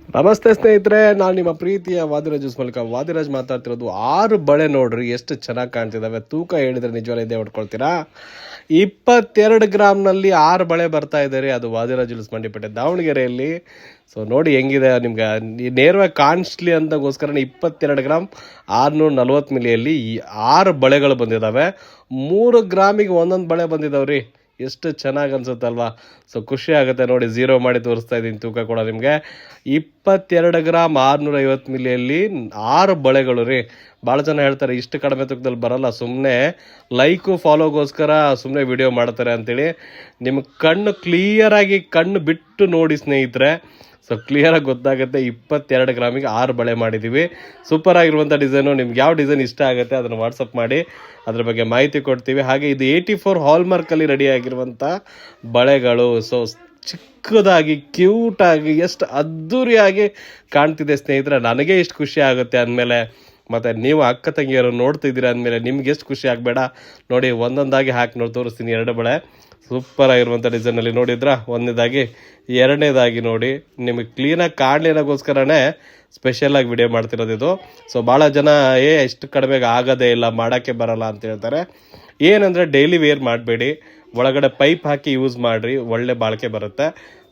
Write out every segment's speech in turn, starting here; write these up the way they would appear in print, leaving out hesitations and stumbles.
ನಮಸ್ತೆ ಸ್ನೇಹಿತರೆ, ನಾನು ನಿಮ್ಮ ಪ್ರೀತಿಯ ವಾದಿರಾಜ್ ಮೂಲಕ ವಾದಿರಾಜ್ ಮಾತಾಡ್ತಿರೋದು. 6 ಬಳೆ ನೋಡ್ರಿ ಎಷ್ಟು ಚೆನ್ನಾಗಿ ಕಾಣ್ತಿದ್ದಾವೆ. ತೂಕ ಹೇಳಿದ್ರೆ ನಿಜವಾಗ್ಲೂ ಇದೇ ಹೊಡ್ಕೊಳ್ತೀರಾ. 22 ಗ್ರಾಮ್ನಲ್ಲಿ 6 ಬಳೆ ಬರ್ತಾ ಇದ್ದಾರೆ. ಅದು ವಾದಿರಾಜ್ ಜ್ಯುವೆಲ್ಸ್ ಮಂಡಿಪೇಟೆ ದಾವಣಗೆರೆಯಲ್ಲಿ. ಸೊ ನೋಡಿ ಹೆಂಗಿದೆ, ನಿಮ್ಗೆ ನೇರವಾಗಿ ಕಾಣಿಸ್ಲಿ ಅಂತಗೋಸ್ಕರ 22 ಗ್ರಾಮ್ 640 ಮಿಲಿಯಲ್ಲಿ 6 ಬಳೆಗಳು ಬಂದಿದ್ದಾವೆ. 3 ಗ್ರಾಮಿಗೆ ಒಂದೊಂದು ಬಳೆ ಬಂದಿದ್ದಾವ್ರಿ. ಎಷ್ಟು ಚೆನ್ನಾಗಿ ಅನ್ಸುತ್ತಲ್ವಾ. ಸೊ ಖುಷಿ ಆಗುತ್ತೆ ನೋಡಿ. 0 ಮಾಡಿ ತೋರಿಸ್ತಾ ಇದ್ದೀನಿ ತೂಕ ಕೂಡ ನಿಮಗೆ. 22 ಗ್ರಾಮ್ 650 ಮಿಲಿಯಲ್ಲಿ 6 ಬಳೆಗಳು ರೀ. ಭಾಳ ಜನ ಹೇಳ್ತಾರೆ ಇಷ್ಟು ಕಡಿಮೆ ತೂಕದಲ್ಲಿ ಬರಲ್ಲ, ಸುಮ್ಮನೆ ಲೈಕು ಫಾಲೋಗೋಸ್ಕರ ಸುಮ್ಮನೆ ವಿಡಿಯೋ ಮಾಡ್ತಾರೆ ಅಂತೇಳಿ. ನಿಮ್ಗೆ ಕ್ಲಿಯರಾಗಿ ಕಣ್ಣು ಬಿಟ್ಟು ನೋಡಿ ಸ್ನೇಹಿತರೆ. ಸೊ ಕ್ಲಿಯರಾಗಿ ಗೊತ್ತಾಗುತ್ತೆ. 22 ಗ್ರಾಮಿಗೆ 6 ಬಳೆ ಮಾಡಿದ್ದೀವಿ. ಸೂಪರ್ ಆಗಿರುವಂಥ ಡಿಸೈನು. ನಿಮ್ಗೆ ಯಾವ ಡಿಸೈನ್ ಇಷ್ಟ ಆಗುತ್ತೆ ಅದನ್ನು ವಾಟ್ಸಪ್ ಮಾಡಿ, ಅದ್ರ ಬಗ್ಗೆ ಮಾಹಿತಿ ಕೊಡ್ತೀವಿ. ಹಾಗೆ ಇದು 84 ಹಾಲ್ಮಾರ್ಕಲ್ಲಿ ರೆಡಿ ಆಗಿರುವಂಥ ಬಳೆಗಳು. ಸೊ ಚಿಕ್ಕದಾಗಿ ಕ್ಯೂಟಾಗಿ ಎಷ್ಟು ಅದ್ಧೂರಿಯಾಗಿ ಕಾಣ್ತಿದೆ ಸ್ನೇಹಿತರೆ. ನನಗೆ ಎಷ್ಟು ಖುಷಿ ಆಗುತ್ತೆ ಅಂದಮೇಲೆ, ಮತ್ತು ನೀವು ಅಕ್ಕ ತಂಗಿಯರು ನೋಡ್ತಿದ್ದೀರಾ ಅಂದಮೇಲೆ ನಿಮ್ಗೆ ಎಷ್ಟು ಖುಷಿ ಆಗಬೇಡ. ನೋಡಿ ಒಂದೊಂದಾಗಿ ಹಾಕಿ ನೋಡಿ ತೋರಿಸ್ತೀನಿ. 2 ಬಳೆ ಸೂಪರ್ ಆಗಿರುವಂಥ ಡಿಸೈನಲ್ಲಿ ನೋಡಿದ್ರಾ. ಒಂದನೇದಾಗಿ, ಎರಡನೇದಾಗಿ ನೋಡಿ. ನಿಮಗೆ ಕ್ಲೀನಾಗಿ ಕಾಣಲಿ ಅನ್ನೋಗೋಸ್ಕರನೇ ಸ್ಪೆಷಲಾಗಿ ವಿಡಿಯೋ ಮಾಡ್ತಿರೋದು ಇದು. ಸೊ ಭಾಳ ಜನ ಎಷ್ಟು ಕಡಿಮೆಗೆ ಆಗೋದೇ ಇಲ್ಲ, ಮಾಡೋಕ್ಕೆ ಬರಲ್ಲ ಅಂತ ಹೇಳ್ತಾರೆ. ಏನಂದರೆ ಡೈಲಿ ವೇರ್ ಮಾಡಬೇಡಿ, ಒಳಗಡೆ ಪೈಪ್ ಹಾಕಿ ಯೂಸ್ ಮಾಡಿರಿ, ಒಳ್ಳೆ ಬಾಳಿಕೆ ಬರುತ್ತೆ.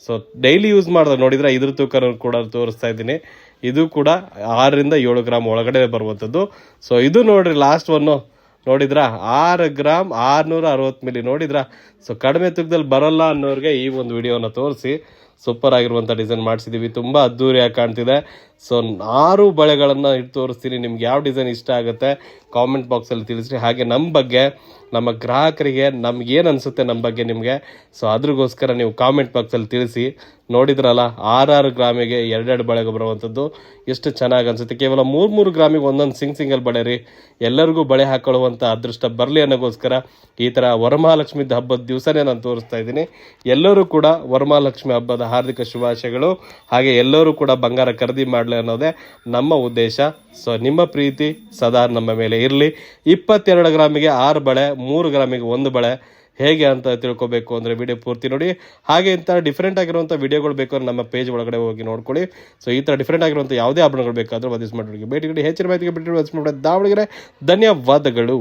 ಸೊ ಡೈಲಿ ಯೂಸ್ ಮಾಡಿದ್ರೆ ನೋಡಿದ್ರೆ ಇದ್ರ ತೂಕ ಕೂಡ ತೋರಿಸ್ತಾ ಇದ್ದೀನಿ. ಇದು ಕೂಡ 6 ರಿಂದ 7 ಗ್ರಾಮ್ ಒಳಗಡೆ ಬರುವಂಥದ್ದು. ಸೊ ಇದು ನೋಡಿರಿ ಲಾಸ್ಟ್ ಒನ್ನು ನೋಡಿದ್ರಾ, 6 ಗ್ರಾಮ್ 660 ಮಿಲಿ ನೋಡಿದ್ರಾ. ಸೊ ಕಡಿಮೆ ತೂಕದಲ್ಲಿ ಬರಲ್ಲ ಅನ್ನೋರಿಗೆ ಈ ಒಂದು ವಿಡಿಯೋನ ತೋರಿಸಿ ಸೂಪರ್ ಆಗಿರುವಂಥ ಡಿಸೈನ್ ಮಾಡಿಸಿದ್ದೀವಿ. ತುಂಬ ಅದ್ದೂರಿಯಾಗಿ ಕಾಣ್ತಿದೆ. ಸೊ 6 ಬಳೆಗಳನ್ನು ಇಟ್ಟು ತೋರಿಸ್ತೀನಿ. ನಿಮ್ಗೆ ಯಾವ ಡಿಸೈನ್ ಇಷ್ಟ ಆಗುತ್ತೆ ಕಾಮೆಂಟ್ ಬಾಕ್ಸಲ್ಲಿ ತಿಳಿಸ್ರಿ. ಹಾಗೆ ನಮ್ಮ ಬಗ್ಗೆ, ನಮ್ಮ ಗ್ರಾಹಕರಿಗೆ ನಮ್ಗೇನು ಅನಿಸುತ್ತೆ ನಮ್ಮ ಬಗ್ಗೆ ನಿಮಗೆ, ಸೊ ಅದ್ರಿಗೋಸ್ಕರ ನೀವು ಕಾಮೆಂಟ್ ಬಾಕ್ಸಲ್ಲಿ ತಿಳಿಸಿ. ನೋಡಿದ್ರಲ್ಲ 6 ಗ್ರಾಮಿಗೆ 2 ಬಳೆಗೆ ಬರುವಂಥದ್ದು ಎಷ್ಟು ಚೆನ್ನಾಗಿ ಅನಿಸುತ್ತೆ. ಕೇವಲ 3 ಗ್ರಾಮಿಗೆ ಒಂದೊಂದು ಸಿಂಗಲ್ ಬಳೆ ರೀ. ಎಲ್ಲರಿಗೂ ಬಳೆ ಹಾಕೊಳ್ಳುವಂಥ ಅದೃಷ್ಟ ಬರಲಿ ಅನ್ನೋಗೋಸ್ಕರ ಈ ಥರ ವರಮಹಾಲಕ್ಷ್ಮಿ ಹಬ್ಬದ ದಿವಸನೇ ನಾನು ತೋರಿಸ್ತಾ ಇದ್ದೀನಿ. ಎಲ್ಲರೂ ಕೂಡ ವರಮಹಾಲಕ್ಷ್ಮಿ ಹಬ್ಬದ ಹಾರ್ದಿಕ ಶುಭಾಶಯಗಳು. ಹಾಗೆ ಎಲ್ಲರೂ ಕೂಡ ಬಂಗಾರ ಖರೀದಿ ಮಾಡಲಿ ಅನ್ನೋದೇ ನಮ್ಮ ಉದ್ದೇಶ. ಸೊ ನಿಮ್ಮ ಪ್ರೀತಿ ಸದಾ ನಮ್ಮ ಮೇಲೆ ಇರಲಿ. 22 ಗ್ರಾಮಿಗೆ 6 ಬಳೆ, 3 ಗ್ರಾಮಿಗೆ 1 ಬಳೆ ಹೇಗೆ ಅಂತ ತಿಳ್ಕೊಬೇಕು ಅಂದರೆ ವಿಡಿಯೋ ಪೂರ್ತಿ ನೋಡಿ. ಹಾಗೆ ಇಂಥ ಡಿಫ್ರೆಂಟ್ ಆಗಿರುವಂಥ ವಿಡಿಯೋಗಳು ಬೇಕಾದ್ರೆ ನಮ್ಮ ಪೇಜ್ ಒಳಗಡೆ ಹೋಗಿ ನೋಡ್ಕೊಳ್ಳಿ. ಸೊ ಈ ಥರ ಡಿಫ್ರೆಂಟ್ ಆಗಿರುವಂಥ ಯಾವುದೇ ಆಭರಣಗಳು ಬೇಕಾದರೂ ವದಿಸ್ ಮಾಡಿ ಭೇಟಿ ನೀಡಿ. ಹೆಚ್ಚಿನ ಮಾಹಿತಿಗೆ ಬಿಟ್ಟು ದಾವಣಗೆರೆ. ಧನ್ಯವಾದಗಳು.